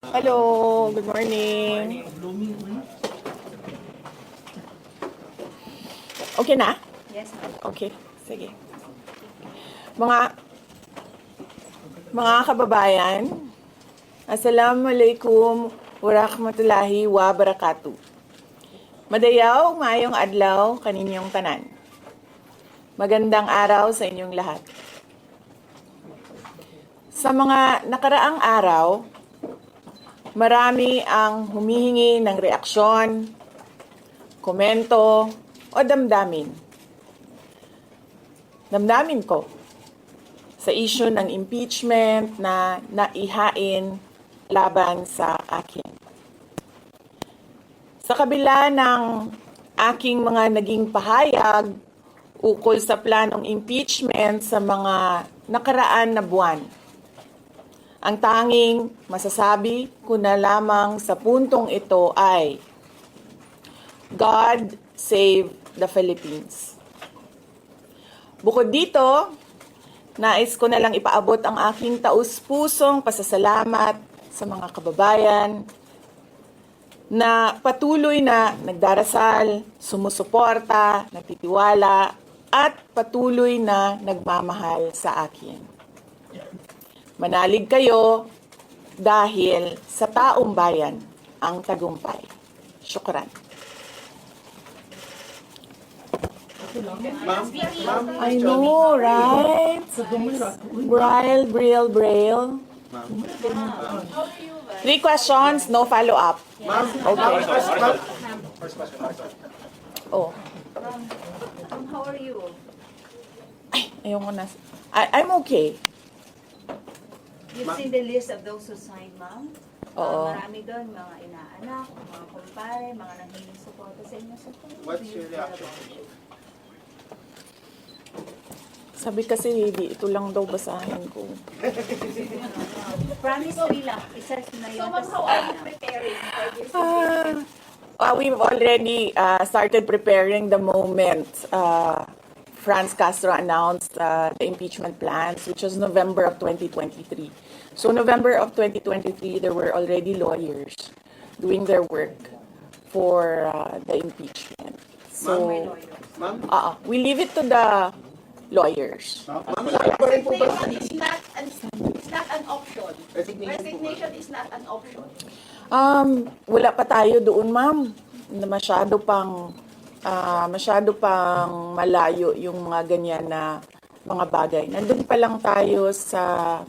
Hello, good morning. Okay na? Yes, ma'am. Okay, sige. Mga kababayan, Assalamualaikum warahmatullahi wabarakatuh. Madayaw, maayong adlaw kaninyong tanan. Magandang araw sa inyong lahat. Sa mga nakaraang araw, marami ang humihingi ng reaksyon, komento, o damdamin. Damdamin ko sa issue ng impeachment na naihain laban sa akin. Sa kabila ng aking mga naging pahayag ukol sa planong impeachment sa mga nakaraan na buwan, ang tanging masasabi ko na lamang sa puntong ito ay God save the Philippines. Bukod dito, nais ko na lang ipaabot ang aking taus-pusong pasasalamat sa mga kababayan na patuloy na nagdarasal, sumusuporta, nagtitiwala, at patuloy na nagmamahal sa akin. Manalig kayo dahil sa taong bayan ang tagumpay. Syukran. I know, right? Braille. 3 questions, no follow-up. Okay. Oh. How are you? Ay, ayoko na. I'm okay. You've seen the list of those who signed, ma'am? Oo. Marami doon, mga inaanak, mga kumpare, mga nanghiling suporta sa inyo. So, What's your reaction? Sabi kasi, ito lang daw basahin ko. Promise 3 lang. Isa na yun. So, ma'am, how are you preparing for this? We've already started preparing the moment Franz Castro announced the impeachment plans, which was November of 2023. So November of 2023, there were already lawyers doing their work for the impeachment. So, Ma'am? we leave it to the lawyers. Resignation is not an option. Resignation is not an option. Wala pa tayo doon, ma'am. Na masyado pang malayo yung mga ganyan na mga bagay. Nandun pa lang tayo sa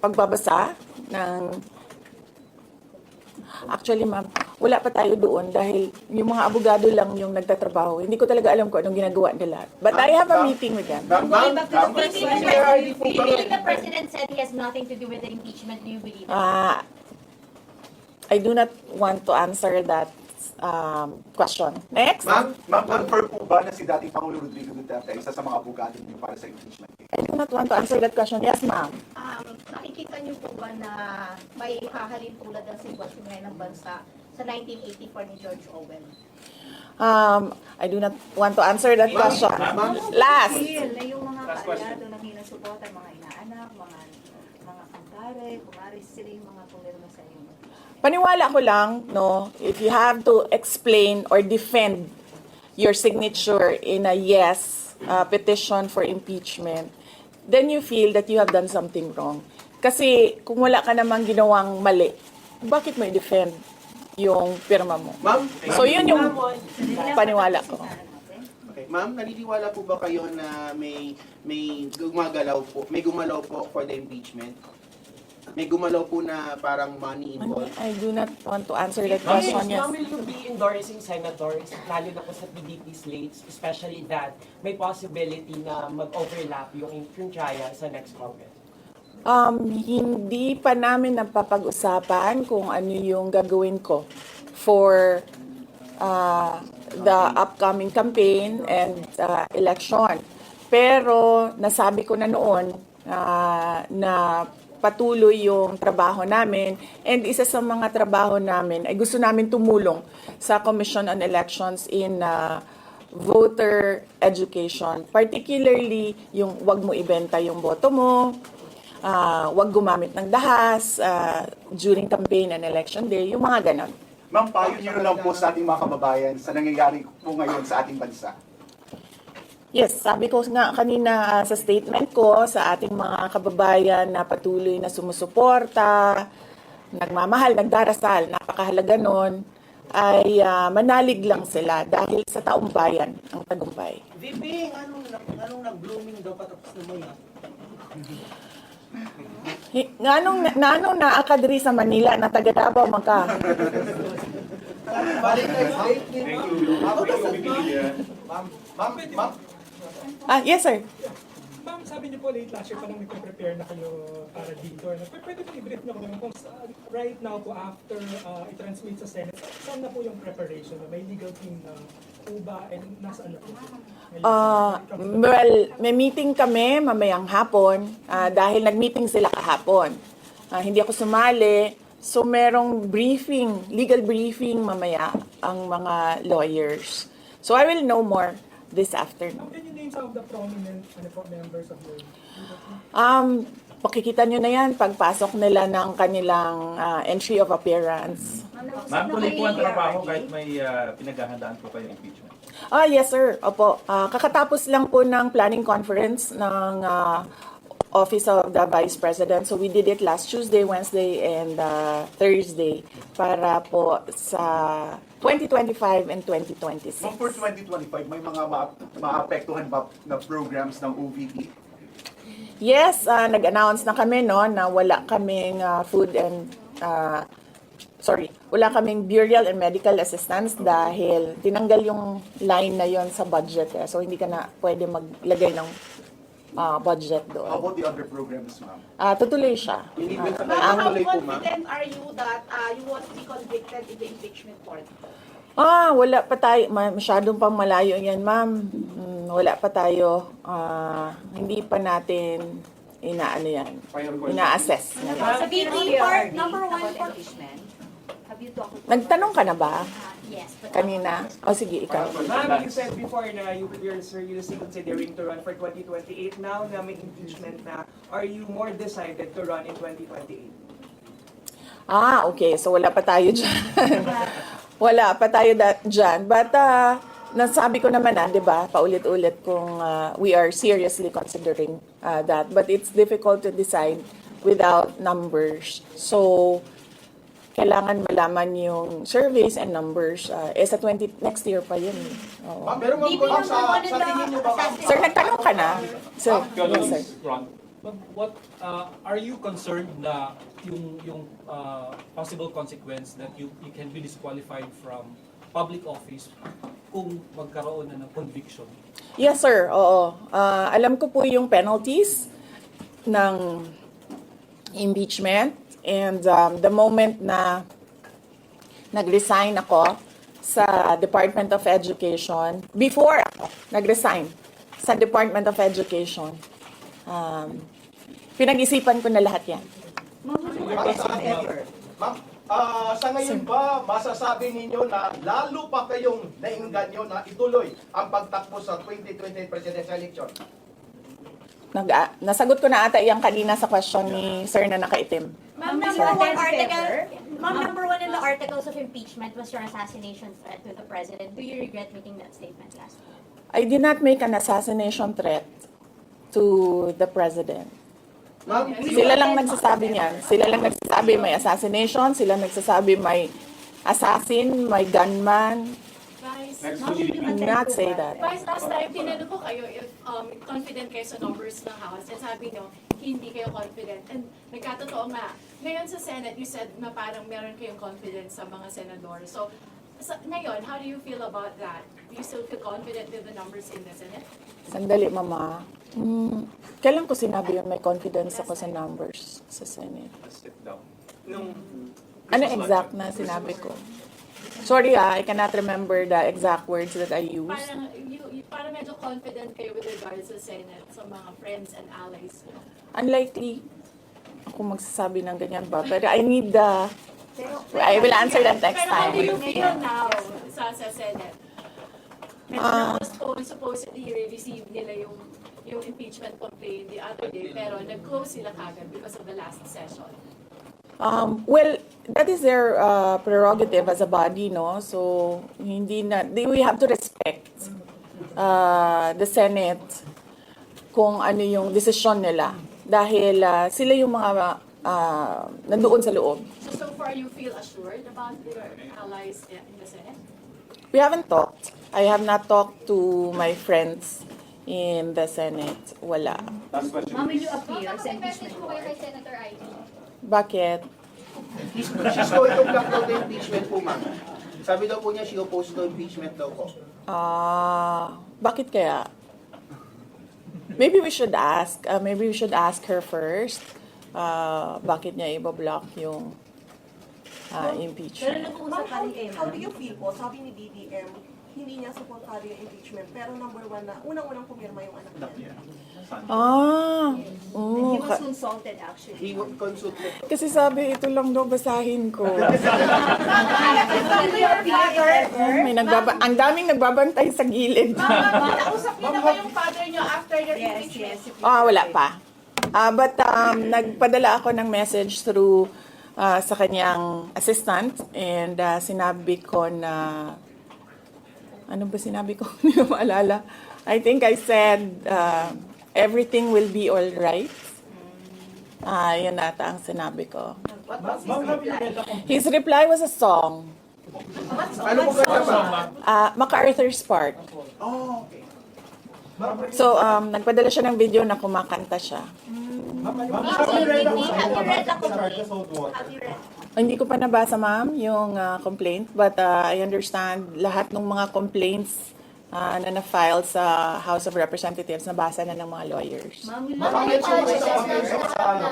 pagbabasa ng actually, ma'am, wala pa tayo doon dahil yung mga abogado lang yung nagtatrabaho. Hindi ko talaga alam kung anong ginagawa nila. But I have a meeting with them. Ma'am, The president said he has nothing to do with the impeachment. Do you believe it? I do not want to answer that question. Next. Ma'am, confirm po ba na si dating Pangulo Rodrigo Duterte ay isa sa mga abogado niyo para sa impeachment? I do not want to answer that question. Yes, ma'am. Nakikita niyo po ba na may hahalin tulad ng sitwasyon ngayon ng bansa sa 1984 ni George Orwell? I do not want to answer that question. Last. Na yung mga kaalyado, nanghiling suporta, mga inaanak, mga kumpare, kumaris, sila yung mga pumirma sa inyo. Paniwala ko lang, no, if you have to explain or defend your signature in a yes petition for impeachment, then you feel that you have done something wrong. Kasi kung wala ka namang ginawang mali, bakit mo i-defend yung pirma mo? Ma'am? So yun yung paniwala ko. Okay. Ma'am, naniniwala po ba kayo na may gumalaw po for the impeachment? May gumalaw po na parang money involved? I do not want to answer that question. Yes. Ma'am, will you be endorsing senators, lalo na po sa PDP slates, especially that may possibility na mag-overlap yung trial sa next Congress? Hindi pa namin napapag-usapan kung ano yung gagawin ko for the upcoming campaign and election. Pero nasabi ko na noon na patuloy yung trabaho namin, and isa sa mga trabaho namin ay gusto namin tumulong sa Commission on Elections in voter education, particularly yung wag mo ibenta yung boto mo, wag gumamit ng dahas during campaign and election day, yung mga ganon. Ma'am, payo niyo na lang po sa ating mga kababayan sa nangyayari po ngayon sa ating bansa. Yes, sabi ko nga kanina sa statement ko sa ating mga kababayan na patuloy na sumusuporta, nagmamahal, nagdarasal, napakahalaga nun, ay manalig lang sila dahil sa taong bayan ang tagumpay. Viping, anong nag-blooming daw patapos na mo yan? Nanong naakadri sa Manila na taga Davao man ka? Ma'am, Yes sir. Ma'am, sabi niyo po late last year pa lang nagpe-prepare na kayo para dito. Pwede po i-brief na kung right now po after i-transmit sa Senate, saan na po yung preparation? May legal team na po ba and nasaan na po? Well, may meeting kami mamayang hapon dahil nag-meeting sila kahapon. Hindi ako sumali. So merong briefing, legal briefing mamaya ang mga lawyers. So I will know more this afternoon. Can you name some of the prominent members of your Pakikita nyo na yan pagpasok nila ng kanilang entry of appearance. Ma'am, tuloy po ang trabaho kahit may pinaghahandaan po kayo impeachment. Yes sir. Opo. Kakatapos lang po ng planning conference ng Office of the Vice President. So we did it last Tuesday, Wednesday, and Thursday para po sa 2025 and 2026. ma'am, for 2025, may mga maapektuhan ba na programs ng OVP? Yes, nag-announce na kami no na wala kaming wala kaming burial and medical assistance dahil tinanggal yung line na yon sa budget. So hindi ka na pwede maglagay ng budget How doon. about the other programs, ma'am? Tutuloy siya. Ma'am, how confident are you that you won't be convicted in the impeachment court? Wala pa tayo. Masyadong pang malayo yan, ma'am. Wala pa tayo. Hindi pa natin ina-assess. Sa BP part, number one for impeachment. Have you talked to Nagtanong ka na ba Yes, but kanina? O sige, ikaw. Ma'am, you said before na you're seriously considering to run for 2028. Now na may impeachment na, are you more decided to run in 2028? Okay. So wala pa tayo dyan. Wala pa tayo dyan. But nasabi ko naman di ba, paulit-ulit kung we are seriously considering that. But it's difficult to decide without numbers. So, kailangan malaman yung surveys and numbers. Sa next year pa yun. Oo. Ma'am, pero ma'am, sa tingin niyo ba, ma'am? Sir, nagtanong ka na? Sir, yes, sir. What are you concerned na yung possible consequence that you can be disqualified from public office kung magkaroon na ng conviction? Yes, sir. Oo. Alam ko po yung penalties ng impeachment. And the moment na nag-resign ako sa Department of Education, before ako nag-resign sa Department of Education, pinag-isipan ko na lahat yan. Ma'am, sa ngayon ba, masasabi ninyo na lalo pa kayong nainganyo na ituloy ang pagtakbo sa 2028 presidential election? Nasagot ko na ata yan kanina sa question ni sir na nakaitim. Ma'am, number one in the articles of impeachment was your assassination threat to the president. Do you regret making that statement last week? I did not make an assassination threat to the president. Sila lang nagsasabi niyan. Sila lang nagsasabi may assassination. Sila nagsasabi may assassin, may gunman. Do not say that. Vice, last time, tinanong ko kayo if confident kayo sa numbers ng House. And sabi nyo, hindi kayo confident. And nagkatotoo nga. Ngayon sa Senate, you said na parang meron kayong confidence sa mga senador. So, ngayon, how do you feel about that? Do you still feel confident with the numbers in the Senate? Sandali, mama. Kailan ko sinabi yun may confidence ako sa numbers sa Senate? Sit down. Ano exact na sinabi ko? Sorry I cannot remember the exact words that I used. Parang medyo confident kayo with regards sa Senate, sa mga friends and allies. Unlikely ako magsasabi ng ganyan ba? Pero I need I will answer that next Pero how do you time. feel now sa Senate? Medyo supposedly receive nila yung yung impeachment complaint the other day, pero nag-close sila kagad because of the last session. Well, that is their prerogative as a body, no? So, we have to respect the Senate kung ano yung desisyon nila. Dahil sila yung mga nandoon sa loob. So far, you feel assured about your allies in the Senate? We haven't talked. I have not talked to my friends in the Senate. Wala. Last question. Ma'am, will you appear sa May impeachment message po kayo court? kay Senator Ivy. Bakit? She's going to block daw the impeachment po, ma'am. Sabi daw po niya, she opposed to impeachment daw po. Bakit kaya? Maybe we should ask. Maybe we should ask her first. Bakit niya ibablock yung impeachment? Ma'am, how do you feel po? Sabi ni BBM, hindi niya supportado yung impeachment. Pero number one na, unang-unang pumirma yung anak niya. He was consulted actually. He consulted. Kasi sabi, ito lang daw basahin ko. Ang daming nagbabantay sa gilid. Nakausap niyo na ba yung father niyo after your impeachment? Wala pa. But nagpadala ako ng message through sa kanyang assistant and sinabi ko na ano ba sinabi ko? Hindi ko maalala. I think I said everything will be all right. Yun ata ang sinabi ko. His reply was a song. Ano po kaya, ma'am? MacArthur's Park. Oh, okay. So, nagpadala siya ng video na kumakanta siya. Have you read the complaint? Have you read? Hindi ko pa nabasa, ma'am, yung complaint. But I understand lahat ng mga complaints na na-file sa House of Representatives, nabasa na ng mga lawyers. Ma'am, will Ma'am,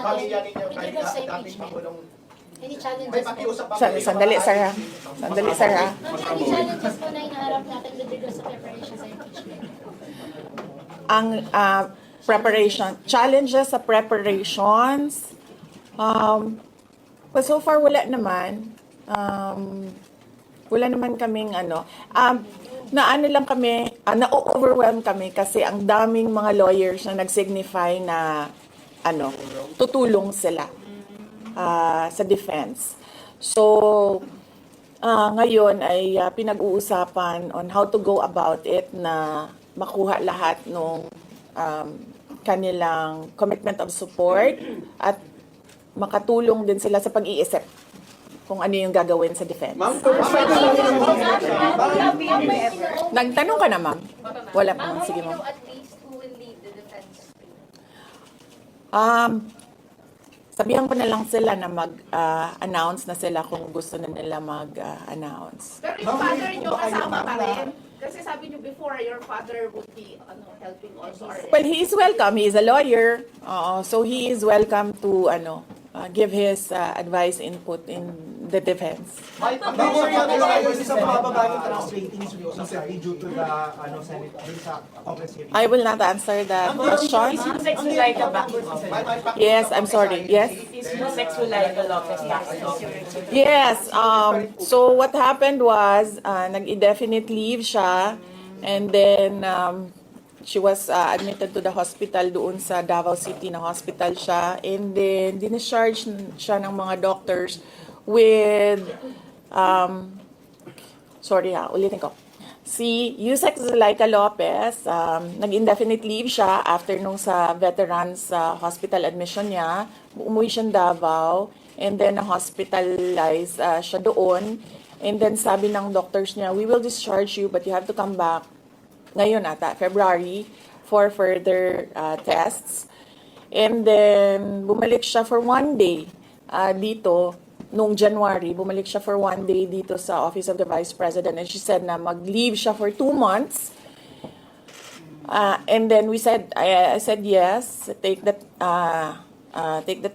Pamilya ninyo kay dating Pangulong. Any challenges May po? pakiusap pa Sandali, sir. Sandali, sir. Ma'am, any challenges po na inaharap natin with regards sa preparation sa impeachment? Ang challenges sa preparations, well, so far wala naman. Wala naman kaming na-overwhelm kami kasi ang daming mga lawyers na nag-signify na tutulong sila sa defense. So, ngayon ay pinag-uusapan on how to go about it na makuha lahat ng kanilang commitment of support at makatulong din sila sa pag-iisip kung ano yung gagawin sa defense. Ma'am, Nagtanong ka na, ma'am? Wala pa, ma'am. Sige, Ma'am, ma'am. at least who will lead the defense? Sabihan ko na lang sila na mag-announce na sila kung gusto na nila mag-announce. Pero yung father niyo kasama pa rin? Kasi sabi niyo before, your father would be helping also. Well, he is welcome. He is a lawyer. So he is welcome to give his advice, input in the defense. May Sa mababa yung tax ratings recently due to the Senate sa Congress hearing. I will not answer that question. Is Yusek Zulaika back in office? Yes, I'm sorry. Yes. Is Yusek Zulaika Lopez back in office? Yes. So what happened was, nag-indefinite leave siya, and then she was admitted to the hospital doon sa Davao City na hospital siya, and then discharge siya ng mga doctors with ulitin ko. Si Yusek Zulaika Lopez, nag-indefinite leave siya after nung sa veterans hospital admission niya. Umuwi siya ng Davao, and then hospitalized siya doon. And then sabi ng doctors niya, we will discharge you but you have to come back ngayon ata, February, for further tests. And then bumalik siya for 1 day dito. Noong January, bumalik siya for 1 day dito sa Office of the Vice President, and she said na mag-leave siya for 2 months. And then I said yes, take the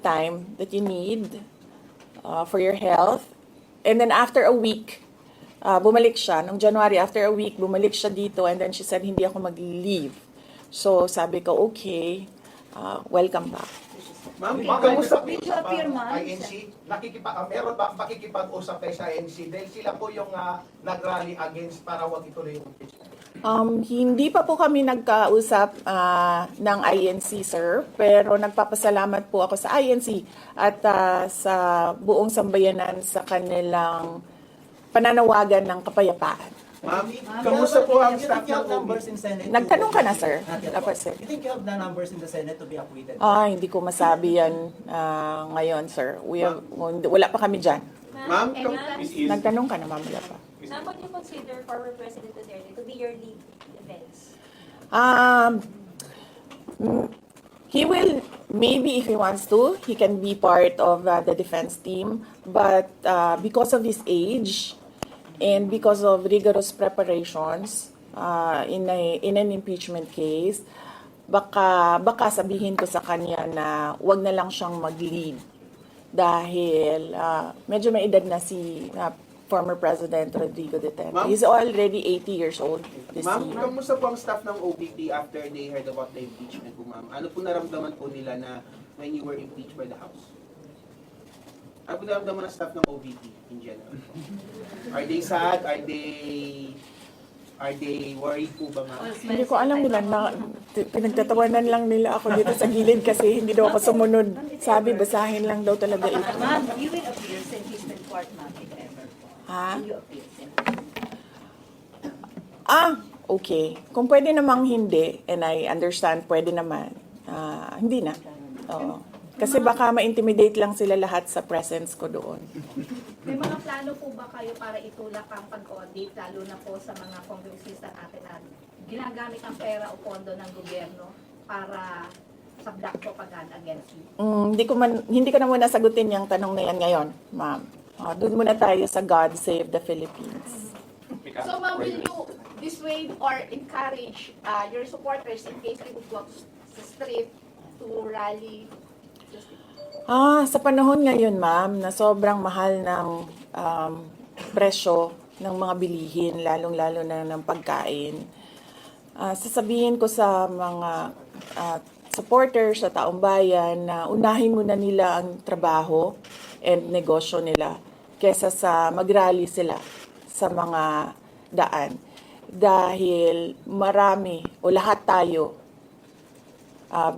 time that you need for your health. And then after a week, bumalik siya. Noong January, after a week, bumalik siya dito, and then she said hindi ako mag-leave. So sabi ko, okay, welcome back. Ma'am, kamusta po sa INC? Meron ba pakikipag-usap kayo sa INC? Dahil sila po yung nag-rally against para wag ituloy yung impeachment. Hindi pa po kami nagkausap ng INC, sir, pero nagpapasalamat po ako sa INC at sa buong sambayanan sa kanilang pananawagan ng kapayapaan. Ma'am, kamusta po ang You staff think you ng have numbers in Senate? Nagtanong ka na, sir? Dapat, sir. You think you have the numbers in the Senate to be acquitted? Hindi ko masabi yan ngayon, sir. Wala pa kami dyan. Ma'am, Nagtanong ka na, ma'am, wala pa. Ma'am, would you consider former President Duterte to be your lead defense? He will, maybe if he wants to, he can be part of the defense team. But because of his age and because of rigorous preparations in an impeachment case, baka sabihin ko sa kanya na wag na lang siyang mag-lead. Dahil medyo may edad na si former President Rodrigo Duterte. Ma'am? He's already 80 years old this Ma'am, year. kamusta po ang staff ng OBP after they heard about the impeachment po, ma'am? Ano po naramdaman po nila na when you were impeached by the House? Ano po naramdaman ng staff ng OBP in general? Are they sad? Are they worried po ba, ma'am? Hindi ko alam nila na pinagtatawanan lang nila ako dito sa gilid kasi hindi daw ako sumunod. Sabi, basahin lang daw talaga ito. Ma'am, you will appear sa impeachment court, ma'am, if ever. Ha? Will you appear sa Okay. Kung pwede namang hindi, and I understand, pwede naman. Hindi na. Oo. Kasi baka ma-intimidate lang sila lahat sa presence ko doon. May mga plano po ba kayo para itulak ang pag-audit, lalo na po sa mga kongresista natin na ginagamit ang pera o pondo ng gobyerno para sa black propaganda against you? Hindi ko na muna sagutin yung tanong na yan ngayon, ma'am. Doon muna tayo sa God Save the Philippines. So ma'am, will you dissuade or encourage your supporters in case they would go sa street to rally? Sa panahon ngayon, ma'am, na sobrang mahal ng presyo ng mga bilihin, lalong-lalo na ng pagkain, sasabihin ko sa mga supporters sa taong bayan na unahin muna nila ang trabaho and negosyo nila kesa sa mag-rally sila sa mga daan. Dahil marami o lahat tayo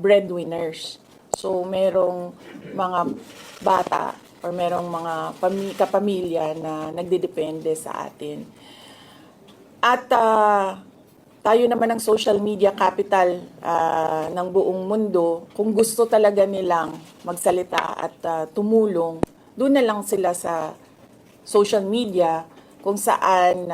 breadwinners. So, merong mga bata or merong mga kapamilya na nagdidepende sa atin. At tayo naman ang social media capital ng buong mundo. Kung gusto talaga nilang magsalita at tumulong, doon na lang sila sa social media kung saan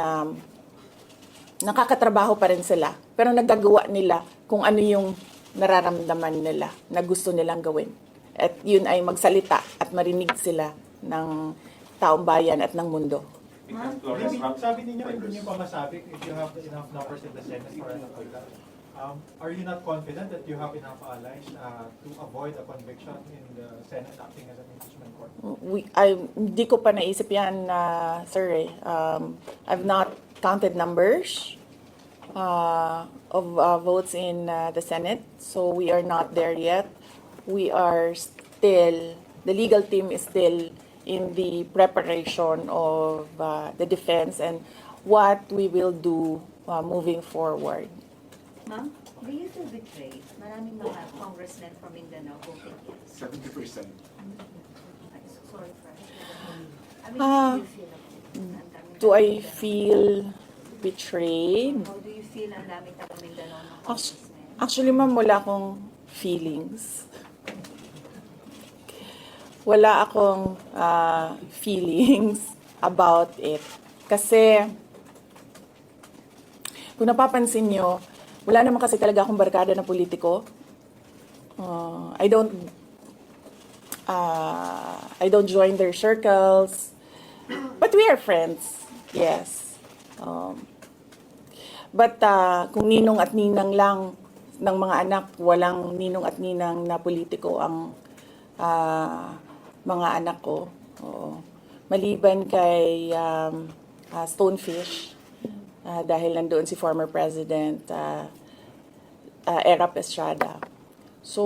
nakakatrabaho pa rin sila. Pero nagagawa nila kung ano yung nararamdaman nila na gusto nilang gawin. At yun ay magsalita at marinig sila ng taong bayan at ng mundo. Ma'am, sabi ninyo, hindi niyo pa masabi if you have enough numbers in the Senate for an acquittal. Are you not confident that you have enough allies to avoid a conviction in the Senate acting as an impeachment court? Hindi ko pa naisip yan, sir. I've not counted numbers of votes in the Senate. So we are not there yet. We are still, the legal team is still in the preparation of the defense and what we will do moving forward. Ma'am, do you feel betrayed? Maraming mga congressmen from Mindanao voted yes. 70%. Sorry for do you feel? Do I feel betrayed? How do you feel ang daming taga Mindanao ng congressmen? Actually, ma'am, wala akong feelings. Wala akong feelings about it. Kasi, kung napapansin nyo, wala naman kasi talaga akong barkada na politiko. I don't join their circles. But we are friends. Yes. But kung ninong at ninang lang ng mga anak, walang ninong at ninang na politiko ang mga anak ko. Oo. Maliban kay Stonefish, dahil nandoon si former President Erap Estrada. So,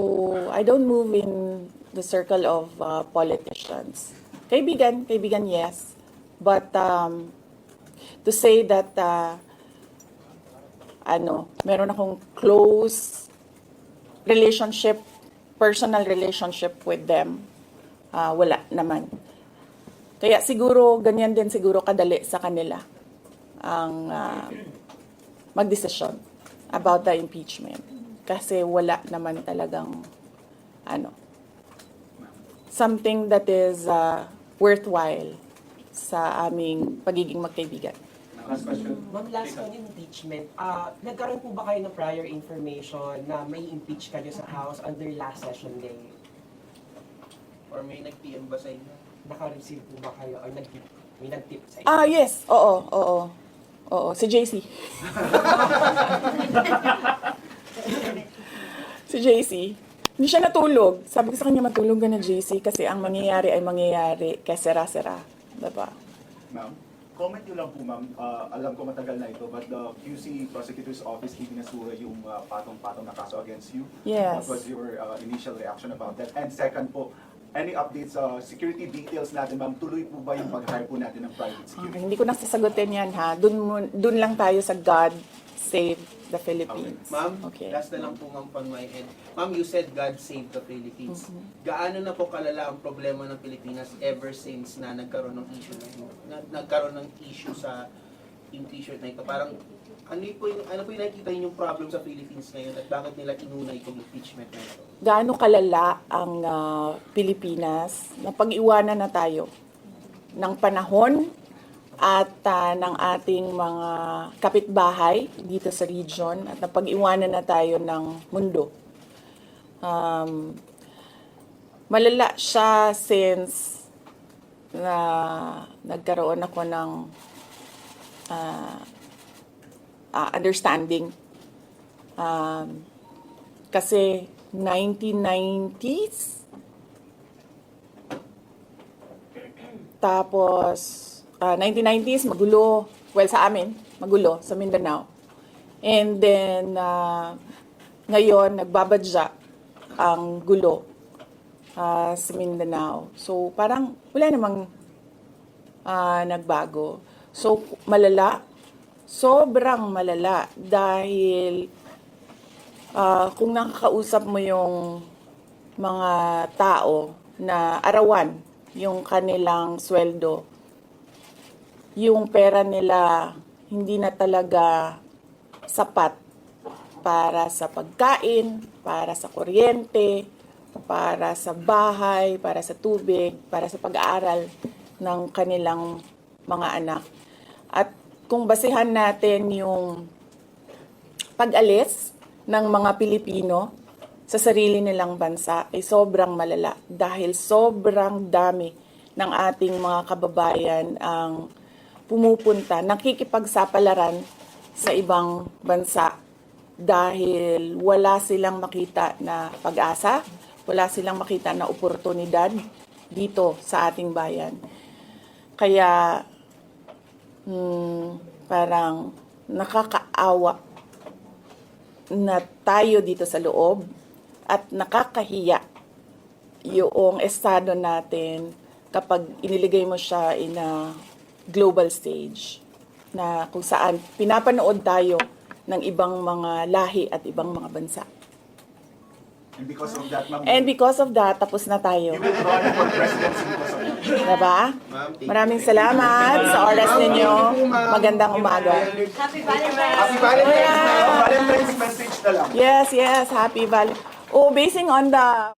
I don't move in the circle of politicians. Kaibigan, yes. But to say that meron akong close relationship, personal relationship with them. Wala naman. Kaya siguro, ganyan din siguro kadali sa kanila ang magdesisyon about the impeachment. Kasi wala naman talagang something that is worthwhile sa aming pagiging magkaibigan. Last question. Ma'am, last on impeachment. Nagkaroon po ba kayo ng prior information na may impeach kayo sa House under last session day? Or may nag-PM ba sa inyo? Naka-receive po ba kayo or may nag-tip sa inyo? Yes. Oo. Si JC. Si JC. Hindi siya natulog. Sabi ko sa kanya, matulog ka na, JC, kasi ang mangyayari ay mangyayari kaya sera-sera. Diba? Ma'am, comment nyo lang po, ma'am. Alam ko matagal na ito, but the QC Prosecutor's Office ibinasura yung patong-patong na kaso against you. Yes. What was your initial reaction about that? And second po, any updates sa security details natin, ma'am? Tuloy po ba yung pag-hire po natin ng private security? Hindi ko na sasagutin yan, ha? Dun lang tayo sa God Save the Philippines. Ma'am, Okay. last na lang po ma'am on my end. Ma'am, you said God save the Philippines. Gaano na po kalala ang problema ng Pilipinas ever since na nagkaroon ng issue sa yung t-shirt na ito? Parang ano po yung nakikita yung problem sa Philippines ngayon at bakit nila inuna itong impeachment na ito? Gaano kalala ang Pilipinas na pag-iwanan na tayo ng panahon at ng ating mga kapitbahay dito sa region at napag-iwanan na tayo ng mundo. Malala siya since na nagkaroon ako ng understanding. Kasi 1990s, tapos 1990s, magulo. Well, sa amin, magulo, sa Mindanao. And then, ngayon, nagbabadya ang gulo sa Mindanao. So, parang wala namang nagbago. So, malala. Sobrang malala. Dahil, kung nakakausap mo yung mga tao na arawan yung kanilang sweldo, yung pera nila hindi na talaga sapat para sa pagkain, para sa kuryente, para sa bahay, para sa tubig, para sa pag-aaral ng kanilang mga anak. At kung basehan natin yung pag-alis ng mga Pilipino sa sarili nilang bansa ay sobrang malala dahil sobrang dami ng ating mga kababayan ang pumupunta, nakikipagsapalaran sa ibang bansa dahil wala silang makita na pag-asa, wala silang makita na oportunidad dito sa ating bayan. Kaya parang nakakaawa na tayo dito sa loob at nakakahiya yung estado natin kapag iniligay mo siya in a global stage na kung saan pinapanood tayo ng ibang mga lahi at ibang mga bansa. And because of that, ma'am, And because of that, tapos na tayo. you will run for presidency because of that. Diba? Maraming salamat sa oras ninyo. Magandang umaga. Happy Valentine's! Happy Valentine's! Valentine's message na lang. Yes, happy Valentine's. Basing on the